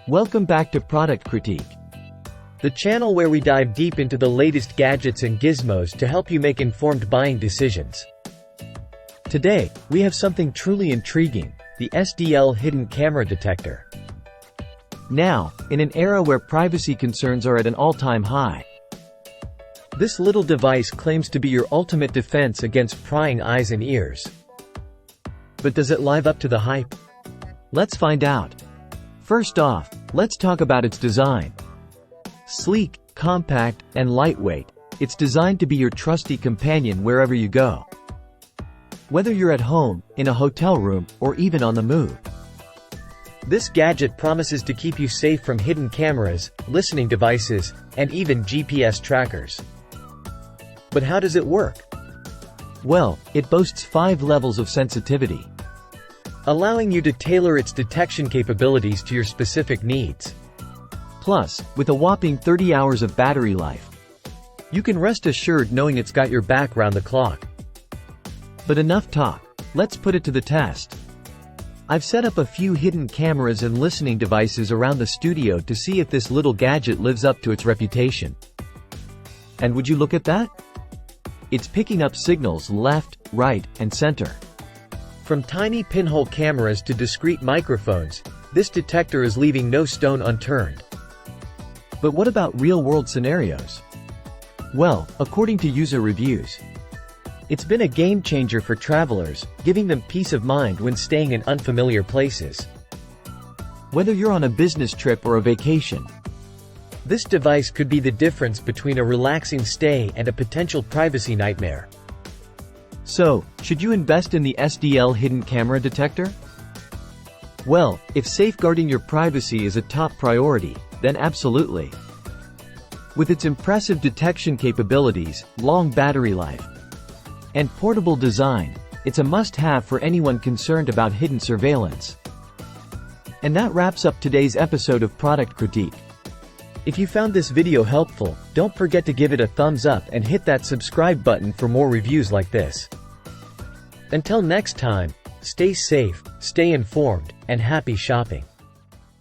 Welcome back to Product Critique, the channel where we dive deep into the latest gadgets and gizmos to help you make informed buying decisions. Today, we have something truly intriguing, the SDL Hidden Camera Detector. Now, in an era where privacy concerns are at an all-time high, this little device claims to be your ultimate defense against prying eyes and ears. But does it live up to the hype? Let's find out. First off, let's talk about its design. Sleek, compact, and lightweight, it's designed to be your trusty companion wherever you go. Whether you're at home, in a hotel room, or even on the move. This gadget promises to keep you safe from hidden cameras, listening devices, and even GPS trackers. But how does it work? Well, it boasts 5 levels of sensitivity, allowing you to tailor its detection capabilities to your specific needs. Plus, with a whopping 30 hours of battery life, you can rest assured knowing it's got your back round the clock. But enough talk, let's put it to the test. I've set up a few hidden cameras and listening devices around the studio to see if this little gadget lives up to its reputation. And would you look at that? It's picking up signals left, right, and center. From tiny pinhole cameras to discrete microphones, this detector is leaving no stone unturned. But what about real-world scenarios? Well, according to user reviews, it's been a game-changer for travelers, giving them peace of mind when staying in unfamiliar places. Whether you're on a business trip or a vacation, this device could be the difference between a relaxing stay and a potential privacy nightmare. So, should you invest in the SDL Hidden Camera Detector? Well, if safeguarding your privacy is a top priority, then absolutely. With its impressive detection capabilities, long battery life, and portable design, it's a must-have for anyone concerned about hidden surveillance. And that wraps up today's episode of Product Critique. If you found this video helpful, don't forget to give it a thumbs up and hit that subscribe button for more reviews like this. Until next time, stay safe, stay informed, and happy shopping.